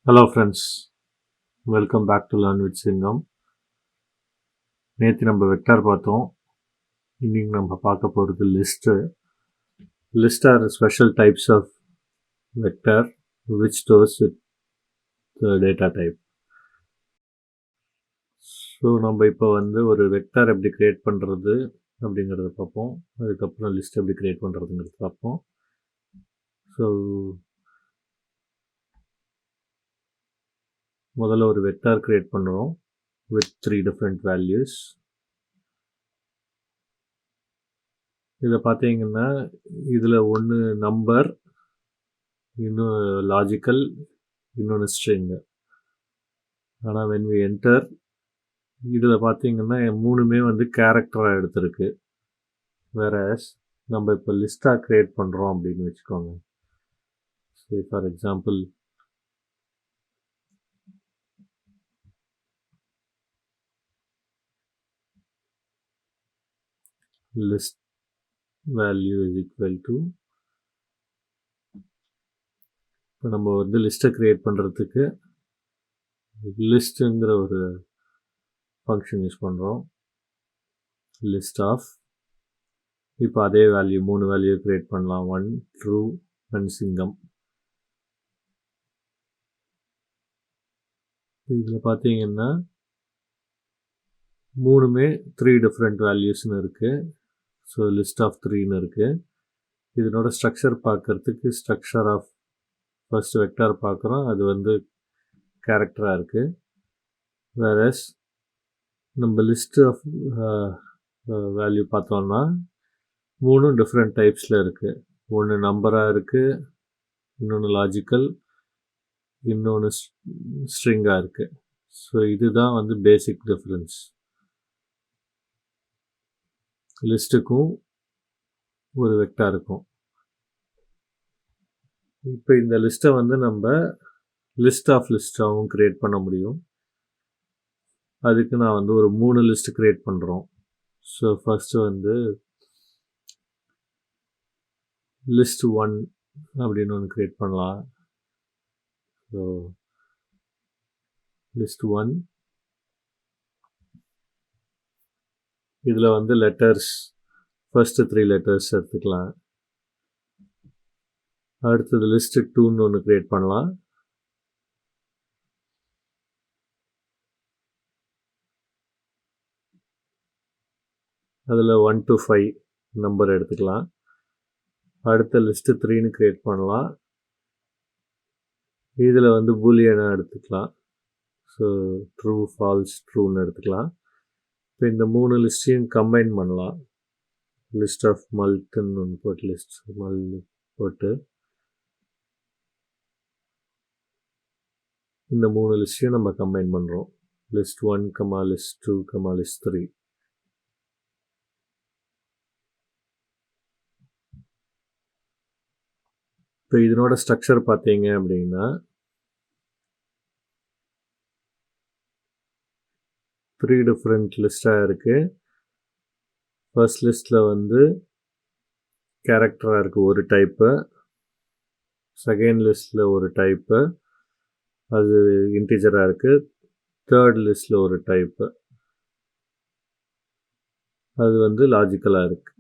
Hello friends, welcome back to Learn-with-Singam. நேற்று நம்ம vector பார்த்தோம். இன்னைக்கு நம்ம பார்க்க போகிறது list. List are special types of vector which stores with the data type. So நம்ம இப்போ ஒரு வெக்டார் எப்படி க்ரியேட் பண்ணுறது அப்படிங்கிறத பார்ப்போம். அதுக்கப்புறம் லிஸ்ட் எப்படி க்ரியேட் பண்ணுறதுங்கிறது பார்ப்போம். ஸோ முதல்ல ஒரு வெக்டார் க்ரியேட் பண்ணுறோம் with 3 different values. இதை பார்த்தீங்கன்னா இதில் ஒன்று நம்பர், இன்னும் லாஜிக்கல், இன்னொன்று ஸ்ட்ரிங்கு. ஆனால் when we enter இதில் பார்த்தீங்கன்னா மூணுமே கேரக்டராக எடுத்திருக்கு. whereas நம்ம இப்போ லிஸ்ட்டாக க்ரியேட் பண்ணுறோம் அப்படின்னு வச்சுக்கோங்க. சரி, for example list value is equal to, இப்போ நம்ம லிஸ்ட்டை க்ரியேட் பண்ணுறதுக்கு லிஸ்ட்டுங்கிற ஒரு ஃபங்க்ஷன் யூஸ் பண்ணுறோம். லிஸ்ட் ஆஃப், இப்போ அதே வேல்யூ 3 வேல்யூ க்ரியேட் பண்ணலாம். 1 ட்ரூ அண்ட் சிங்கம். இதில் பார்த்தீங்கன்னா மூணுமே 3 டிஃப்ரெண்ட் வேல்யூஸ்னு இருக்குது. ஸோ லிஸ்ட் ஆஃப் 3ன்னு இருக்குது. இதனோட ஸ்ட்ரக்சர் பார்க்குறதுக்கு ஸ்ட்ரக்சர் ஆஃப் ஃபர்ஸ்ட் வெக்டார் பார்க்குறோம். அது கேரக்டராக இருக்குது. வேறஸ் நம்ம லிஸ்ட் ஆஃப் வேல்யூ பார்த்தோம்னா மூணும் டிஃப்ரெண்ட் டைப்ஸில் இருக்குது. ஒன்று நம்பராக இருக்குது, இன்னொன்று லாஜிக்கல், இன்னொன்று ஸ்ட்ரிங்காக இருக்குது. ஸோ இதுதான் பேசிக் டிஃப்ரென்ஸ் லிஸ்ட்டுக்கும் ஒரு வெக்டாருக்கும். இப்போ இந்த லிஸ்ட்டை நம்ம லிஸ்ட் ஆஃப் லிஸ்ட்டாகவும் க்ரியேட் பண்ண முடியும். அதுக்கு நான் ஒரு 3 லிஸ்ட் க்ரியேட் பண்ணுறோம். ஸோ ஃபஸ்ட்டு லிஸ்ட் 1 அப்படின்னு ஒன்று க்ரியேட் பண்ணலாம். ஸோ லிஸ்ட் 1 இதில் லெட்டர்ஸ் ஃபஸ்ட்டு 3 லெட்டர்ஸ் எடுத்துக்கலாம். அடுத்தது லிஸ்ட் 2ன்னு ஒன்று க்ரியேட் பண்ணலாம். அதில் 1 to 5 நம்பர் எடுத்துக்கலாம். அடுத்த லிஸ்ட்டு 3ன்னு க்ரியேட் பண்ணலாம். இதில் பூலியனாக எடுத்துக்கலாம். ஸோ ட்ரூ, ஃபால்ஸ், ட்ரூன்னு எடுத்துக்கலாம். இப்போ இந்த 3 லிஸ்ட்டையும் கம்பைன் பண்ணலாம். லிஸ்ட் ஆஃப் மல்ட்டுன்னு ஒன்று போட்டு லிஸ்ட் மல் போட்டு இந்த 3 லிஸ்ட்டையும் நம்ம கம்பைன் பண்ணுறோம். List 1, list 2, list 3. இப்போ இதனோட ஸ்ட்ரக்சர் பார்த்தீங்க அப்படின்னா 3 டிஃப்ரெண்ட் லிஸ்ட்டாக இருக்குது. ஃபர்ஸ்ட் லிஸ்ட்டில் கேரக்டராக இருக்குது ஒரு டைப்பு. செகண்ட் லிஸ்ட்டில் ஒரு டைப்பு, அது இன்டிஜராக இருக்குது. தேர்ட் லிஸ்ட்டில் ஒரு டைப்பு, அது லாஜிக்கலாக இருக்குது.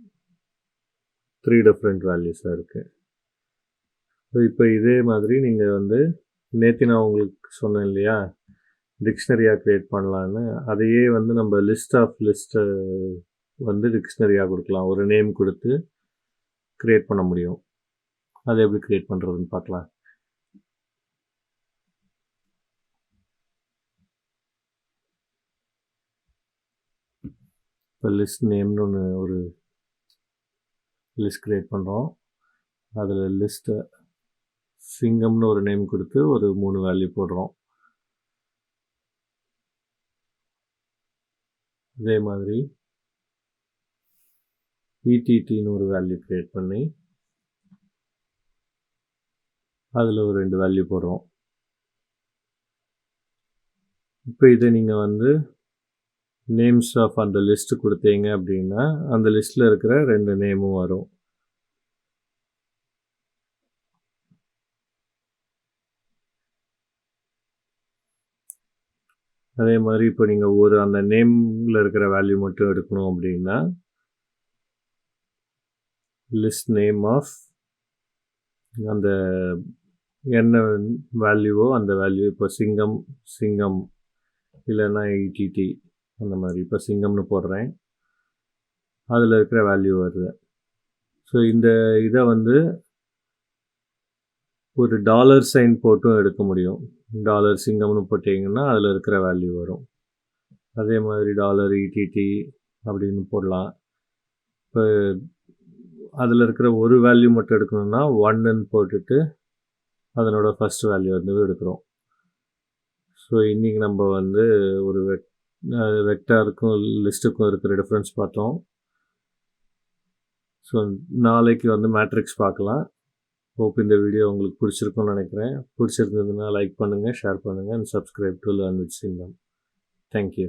3 டிஃப்ரெண்ட் வேல்யூஸாக இருக்குது. ஸோ இப்போ இதே மாதிரி நீங்கள் நேற்று நான் உங்களுக்கு சொன்னேன் இல்லையா, டிக்ஷனரியாக க்ரியேட் பண்ணலான்னு. அதையே நம்ம லிஸ்ட் ஆஃப் லிஸ்ட்டை டிக்ஷனரியாக கொடுக்கலாம். ஒரு நேம் கொடுத்து க்ரியேட் பண்ண முடியும். அதை எப்படி க்ரியேட் பண்ணுறதுன்னு பார்க்கலாம். இப்போ லிஸ்ட் நேம்னு ஒரு லிஸ்ட் க்ரியேட் பண்ணுறோம். அதில் லிஸ்ட்டு சிங்கம்னு ஒரு நேம் கொடுத்து ஒரு 3 வேல்யூ போடுறோம். அதே மாதிரி இடிடின்னு ஒரு வேல்யூ க்ரியேட் பண்ணி அதில் ஒரு 2 வேல்யூ போடுறோம். இப்போ இதை நீங்கள் நேம்ஸ் ஆஃப் அந்த லிஸ்ட்டு கொடுத்தீங்க அப்படின்னா அந்த லிஸ்ட்டில் இருக்கிற 2 நேமும் வரும். அதே மாதிரி இப்போ நீங்கள் அந்த நேமில் இருக்கிற வேல்யூ மட்டும் எடுக்கணும் அப்படின்னா லிஸ்ட் நேம் ஆஃப் அந்த என்ன வேல்யூவோ அந்த வேல்யூ. இப்போ சிங்கம் இல்லைன்னா இடிடி அந்த மாதிரி. இப்போ சிங்கம்னு போடுறேன், அதில் இருக்கிற வேல்யூ வருது. ஸோ இந்த இதை வந்து ஒரு டாலர் சைன் போட்டும் எடுக்க முடியும். டாலர் சிங்கம்னு போட்டிங்கன்னா அதில் இருக்கிற வேல்யூ வரும். அதே மாதிரி டாலர் இடிடி அப்படின்னு போடலாம். இப்போ அதில் இருக்கிற ஒரு வேல்யூ மட்டும் எடுக்கணும்னா 1ன்னு போட்டுட்டு அதனோட ஃபஸ்ட் வேல்யூ வந்து எடுக்கிறோம். ஸோ இன்றைக்கி நம்ம வந்து ஒரு வெக்டாருக்கும் லிஸ்ட்டுக்கும் இருக்கிற டிஃப்ரென்ஸ் பார்த்தோம். ஸோ நாளைக்கு வந்து மேட்ரிக்ஸ் பார்க்கலாம். ஹோப் இந்த வீடியோ உங்களுக்கு பிடிச்சிருக்குன்னு நினைக்கிறேன். பிடிச்சிருந்ததுன்னா லைக் பண்ணுங்கள், ஷேர் பண்ணுங்கள் and subscribe to learn with சிங்கம். தேங்க்யூ.